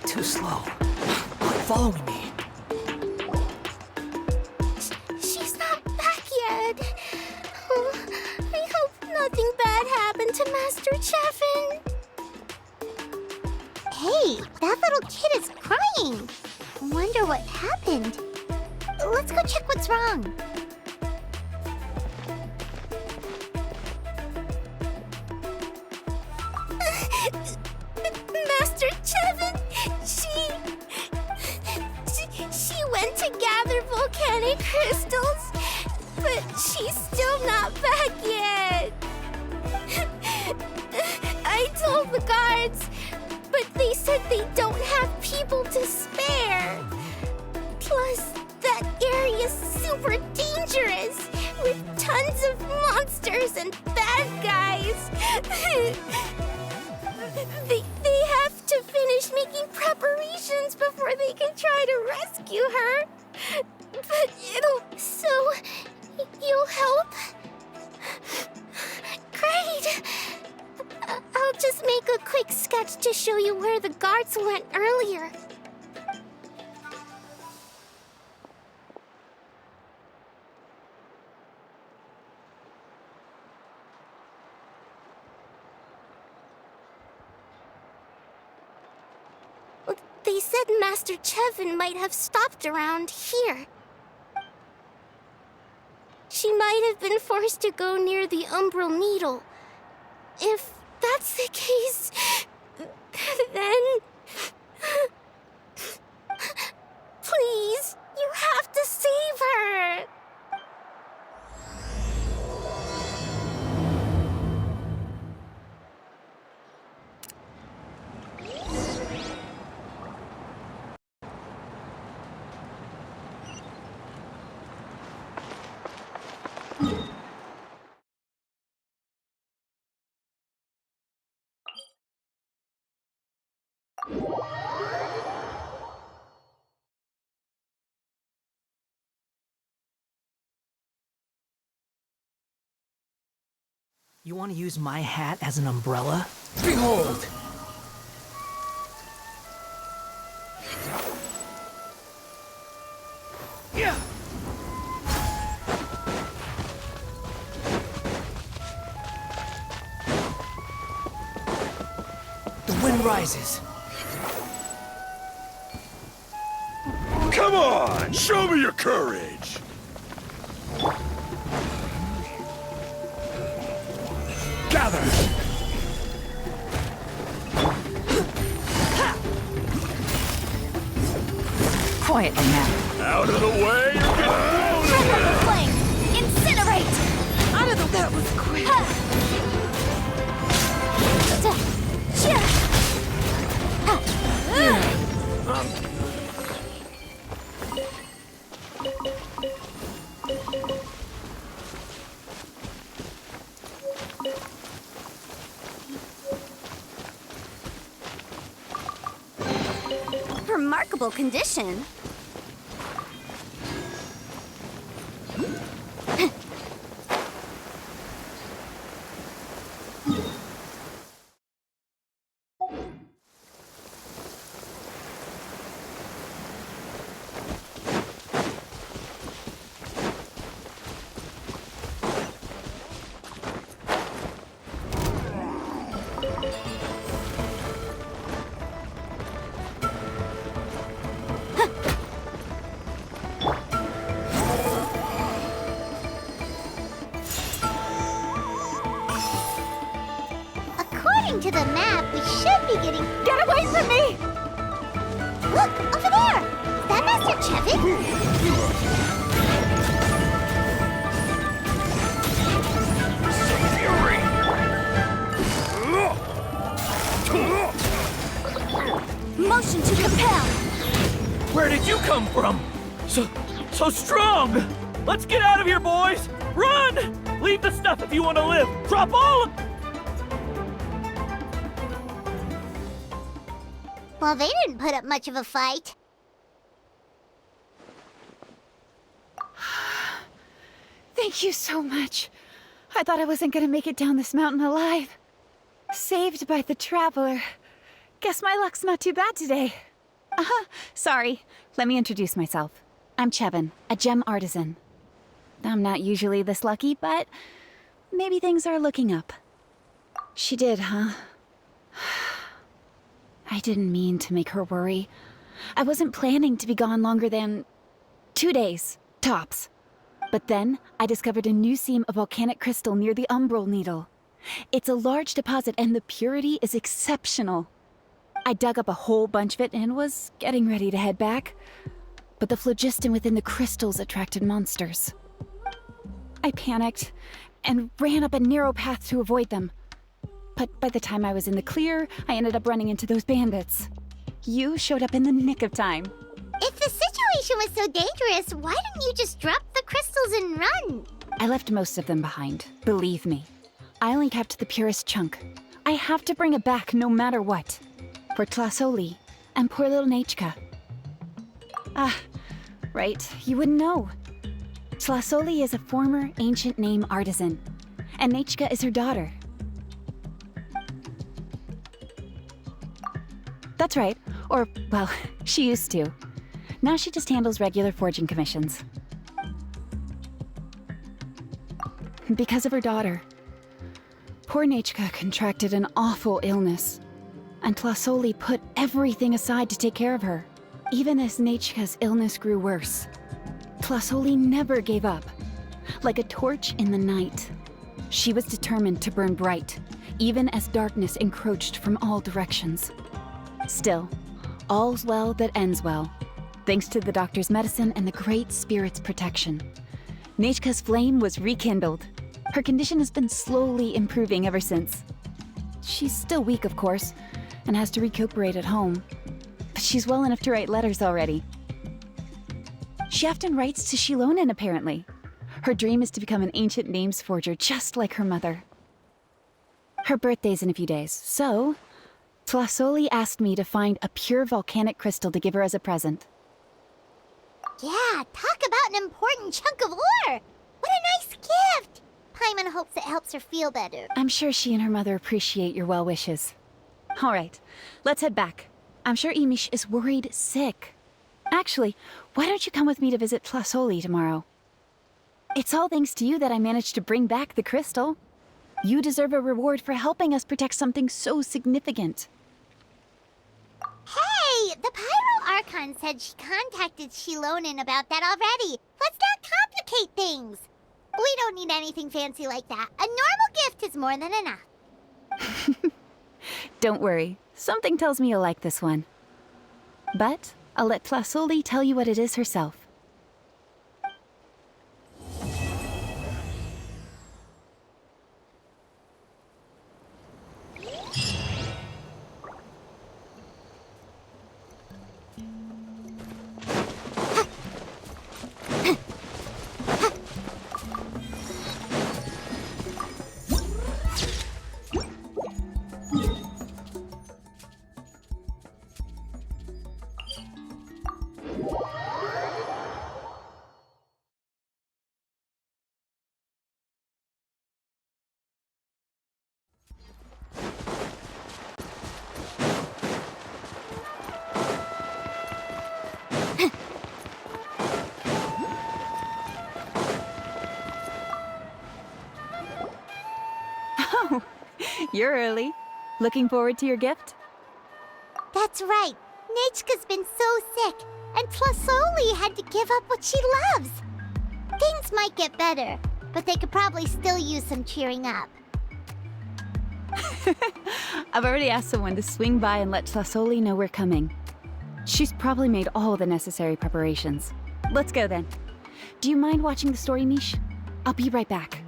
Too slow. Following me. She's not back yet. Oh, I hope nothing bad happened to Master Cheffin. Hey, that little kid is crying. Wonder what happened. Let's go check what's wrong. Master Cheffin, she went to gather volcanic crystals, but she's still not back yet. I told the guards, but they said they don't have people to spare. Plus, that area's super dangerous, with tons of monsters and bad guys. They have to finish making preparations before they can try to rescue her. But so, you'll help? Great! I'll just make a quick sketch to show you where the guards went earlier. They said Master Cheffin might have stopped around here. She might have been forced to go near the Umbral Needle. If that's the case, then... Please, you have to save her! You want to use my hat as an umbrella? Behold! Yeah. The wind rises. Come on! Show me your courage! Gather! Quietly now. Out of the way! You're getting blown away! Flame! Incinerate! Out of the... That was quick. Remarkable condition. According to the map, we should be getting... Get away from me! Look, over there! Is that Master Cheffin? Motion come from? So strong! Let's get out of here, boys! Run! Leave the stuff if you want to live! Drop all of... Well, they didn't put up much of a fight. Thank you so much. I thought I wasn't gonna make it down this mountain alive. Saved by the traveler. Guess my luck's not too bad today. Sorry. Let me introduce myself. I'm Chevin, a gem artisan. I'm not usually this lucky, but maybe things are looking up. She did, huh? I didn't mean to make her worry. I wasn't planning to be gone longer than 2 days, tops. But then, I discovered a new seam of volcanic crystal near the Umbral Needle. It's a large deposit and the purity is exceptional. I dug up a whole bunch of it and was getting ready to head back. But the phlogiston within the crystals attracted monsters. I panicked and ran up a narrow path to avoid them. But by the time I was in the clear, I ended up running into those bandits. You showed up in the nick of time. If the situation was so dangerous, why didn't you just drop the crystals and run? I left most of them behind, believe me. I only kept the purest chunk. I have to bring it back no matter what. For Tlasoli and poor little Nechka. Right, you wouldn't know. Tlasoli is a former ancient name artisan, and Nechka is her daughter. That's right, or, well, she used to. Now she just handles regular forging commissions. Because of her daughter. Poor Nechka contracted an awful illness, and Tlasoli put everything aside to take care of her. Even as Nechka's illness grew worse, Tlasoli never gave up. Like a torch in the night, she was determined to burn bright, even as darkness encroached from all directions. Still, all's well that ends well, thanks to the doctor's medicine and the Great Spirit's protection. Nechka's flame was rekindled. Her condition has been slowly improving ever since. She's still weak, of course, and has to recuperate at home. But she's well enough to write letters already. She often writes to Shilonen, apparently. Her dream is to become an ancient names forger, just like her mother. Her birthday's in a few days, so Tlasoli asked me to find a pure volcanic crystal to give her as a present. Yeah, talk about an important chunk of ore! What a nice gift! Paimon hopes it helps her feel better. I'm sure she and her mother appreciate your well wishes. All right, let's head back. I'm sure Imish is worried sick. Actually, why don't you come with me to visit Tlasoli tomorrow? It's all thanks to you that I managed to bring back the crystal. You deserve a reward for helping us protect something so significant. Hey, the Pyro Archon said she contacted Shilonen about that already. Let's not complicate things. We don't need anything fancy like that. A normal gift is more than enough. Don't worry, something tells me you'll like this one. But I'll let Tlasoli tell you what it is herself. You're early. Looking forward to your gift? That's right. Nechka's been so sick, and Tlasoli had to give up what she loves. Things might get better, but they could probably still use some cheering up. I've already asked someone to swing by and let Tlasoli know we're coming. She's probably made all the necessary preparations. Let's go then. Do you mind watching the story niche? I'll be right back.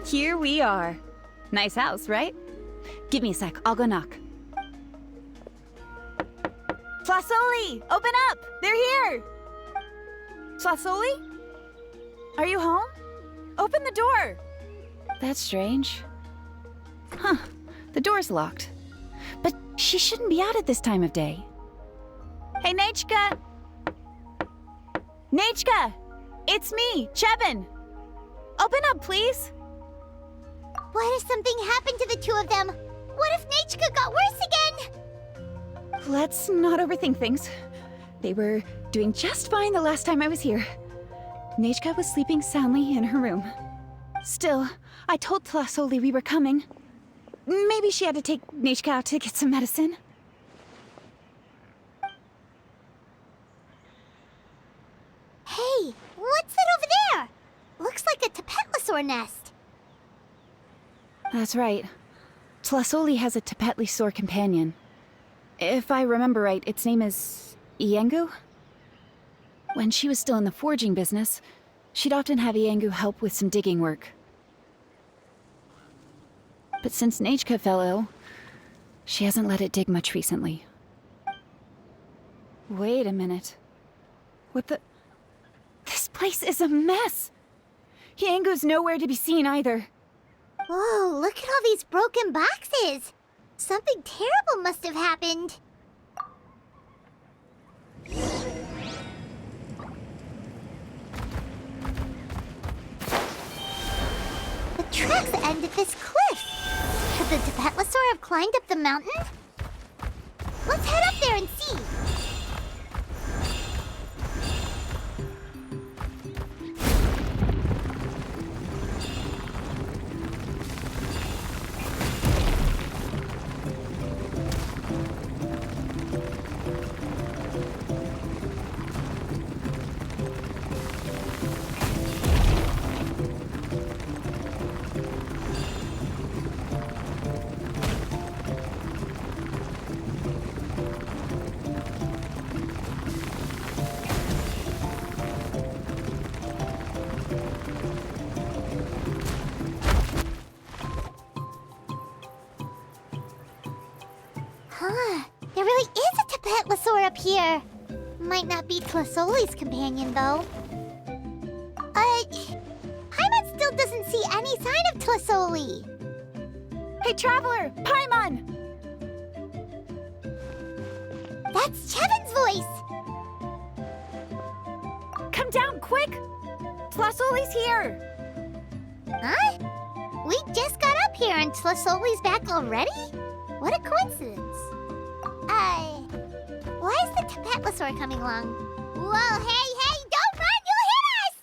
Here we are. Nice house, right? Give me a sec, I'll go knock. Flasoli! Open up! They're here! Flasoli? Are you home? Open the door! That's strange. Huh, the door's locked. But she shouldn't be out at this time of day. Hey, Nachka! Nachka! It's me, Chevin! Open up, please! What if something happened to the two of them? What if Nachka got worse again? Let's not overthink things. They were doing just fine the last time I was here. Nachka was sleeping soundly in her room. Still, I told Tlasoli we were coming. Maybe she had to take Nachka out to get some medicine. Hey, what's that over there? Looks like a Tapetlosaur nest. That's right. Tlasoli has a Tapetlosaur companion. If I remember right, its name is Iengu? When she was still in the forging business, she'd often have Iengu help with some digging work. But since Nachka fell ill, she hasn't let it dig much recently. Wait a minute. What the... This place is a mess! Iengu's nowhere to be seen either. Whoa, look at all these broken boxes! Something terrible must have happened. The tracks end at this cliff. Could the Tapetlosaur have climbed up the mountain? Let's head up there and see. There really is a Tapetlosaur up here. Might not be Tlasoli's companion, though. Paimon still doesn't see any sign of Tlasoli. Hey, Traveler! Paimon! That's Chevin's voice! Come down, quick! Tlasoli's here! Huh? We just got up here and Tlasoli's back already? What a coincidence. Why is the Tapetlosaur coming along? Whoa, hey, don't run! You'll hit us!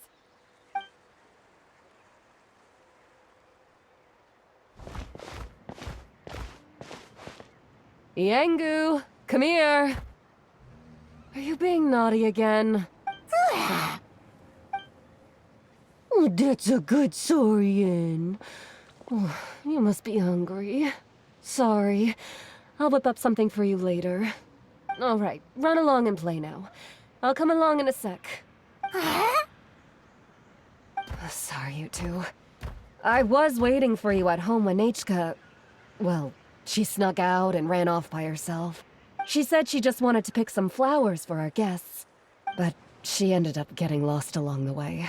Iengu, come here. Are you being naughty again? Oh, that's a good saurian. Oh, you must be hungry. Sorry. I'll whip up something for you later. All right, run along and play now. I'll come along in a sec. Sorry, you two. I was waiting for you at home when Nachka... Well, she snuck out and ran off by herself. She said she just wanted to pick some flowers for our guests. But she ended up getting lost along the way.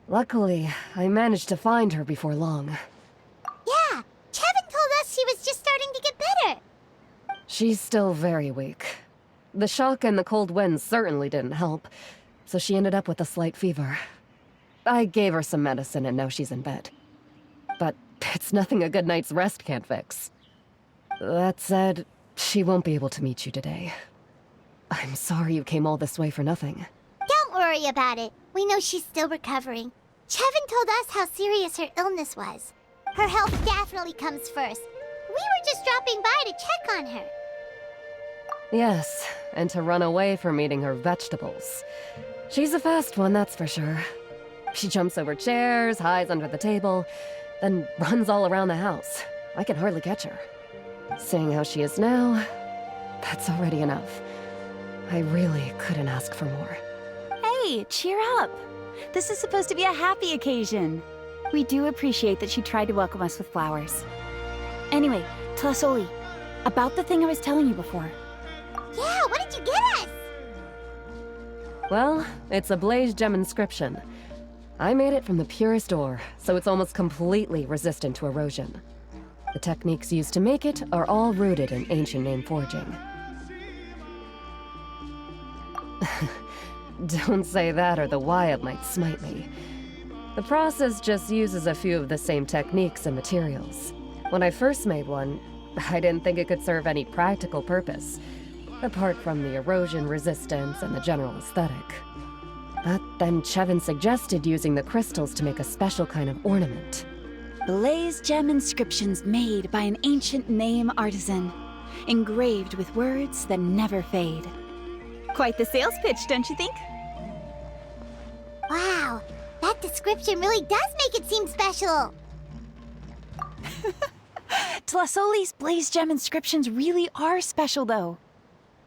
Luckily, I managed to find her before long. Yeah, Chevin told us she was just starting to get better. She's still very weak. The shock and the cold winds certainly didn't help, so she ended up with a slight fever. I gave her some medicine and now she's in bed. But it's nothing a good night's rest can't fix. That said, she won't be able to meet you today. I'm sorry you came all this way for nothing. Don't worry about it. We know she's still recovering. Chevin told us how serious her illness was. Her health definitely comes first. We were just dropping by to check on her. Yes, and to run away from eating her vegetables. She's a fast one, that's for sure. She jumps over chairs, hides under the table, then runs all around the house. I can hardly catch her. Seeing how she is now, that's already enough. I really couldn't ask for more. Hey, cheer up! This is supposed to be a happy occasion. We do appreciate that she tried to welcome us with flowers. Anyway, Tlasoli, about the thing I was telling you before. Yeah, what did you get us? Well, it's a blaze gem inscription. I made it from the purest ore, so it's almost completely resistant to erosion. The techniques used to make it are all rooted in ancient name forging. Don't say that or the Wyatt might smite me. The process just uses a few of the same techniques and materials. When I first made one, I didn't think it could serve any practical purpose, apart from the erosion resistance and the general aesthetic. But then Chevin suggested using the crystals to make a special kind of ornament. Blaze gem inscriptions made by an ancient name artisan, engraved with words that never fade. Quite the sales pitch, don't you think? Wow, that description really does make it seem special. Tlasoli's blaze gem inscriptions really are special, though.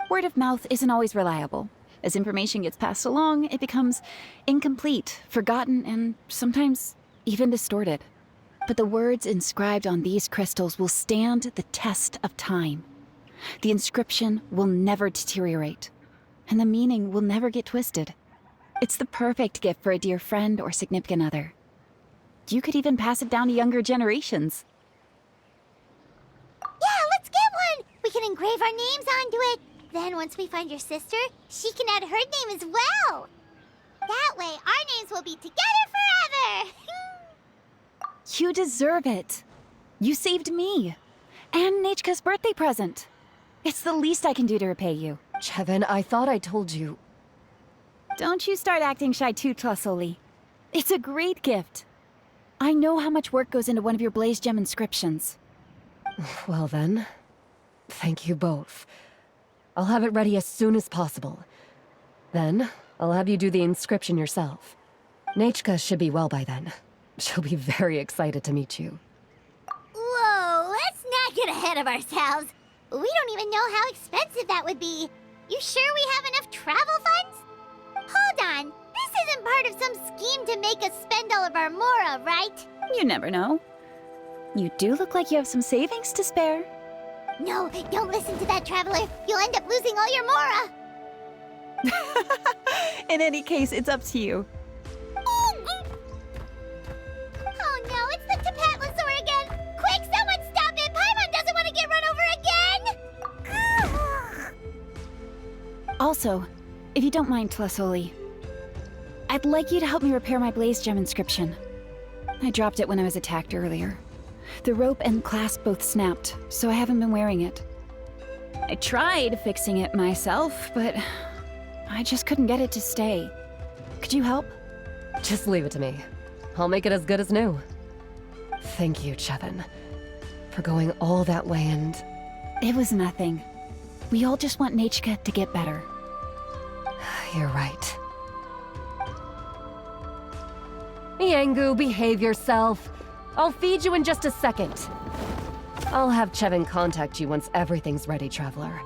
Word of mouth isn't always reliable. As information gets passed along, it becomes incomplete, forgotten, and sometimes even distorted. But the words inscribed on these crystals will stand the test of time. The inscription will never deteriorate, and the meaning will never get twisted. It's the perfect gift for a dear friend or significant other. You could even pass it down to younger generations. Yeah, let's get one! We can engrave our names onto it. Then once we find your sister, she can add her name as well. That way, our names will be together forever! You deserve it. You saved me. And Nechka's birthday present. It's the least I can do to repay you. Chevin, I thought I told you. Don't you start acting shy too, Tlasoli. It's a great gift. I know how much work goes into one of your blaze gem inscriptions. Well then, thank you both. I'll have it ready as soon as possible. Then, I'll have you do the inscription yourself. Nechka should be well by then. She'll be very excited to meet you. Whoa, let's not get ahead of ourselves. We don't even know how expensive that would be. You sure we have enough travel funds? Hold on, this isn't part of some scheme to make us spend all of our mora, right? You never know. You do look like you have some savings to spare. No, don't listen to that, traveler. You'll end up losing all your mora. In any case, it's up to you. Oh no, it's the Tapatlosaur again! Quick, someone stop it! Paimon doesn't want to get run over again! Also, if you don't mind, Tlasoli, I'd like you to help me repair my blaze gem inscription. I dropped it when I was attacked earlier. The rope and clasp both snapped, so I haven't been wearing it. I tried fixing it myself, but I just couldn't get it to stay. Could you help? Just leave it to me. I'll make it as good as new. Thank you, Chevin, for going all that way and... It was nothing. We all just want Nechka to get better. You're right. Yangu, behave yourself. I'll feed you in just a second. I'll have Chevin contact you once everything's ready, Traveler.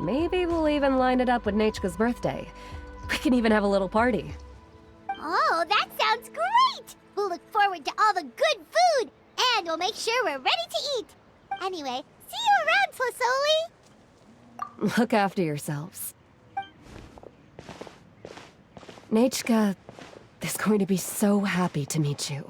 Maybe we'll even line it up with Nechka's birthday. We can even have a little party. Oh, that sounds great! We'll look forward to all the good food, and we'll make sure we're ready to eat. Anyway, see you around, Tlasoli! Look after yourselves. Nechka is going to be so happy to meet you.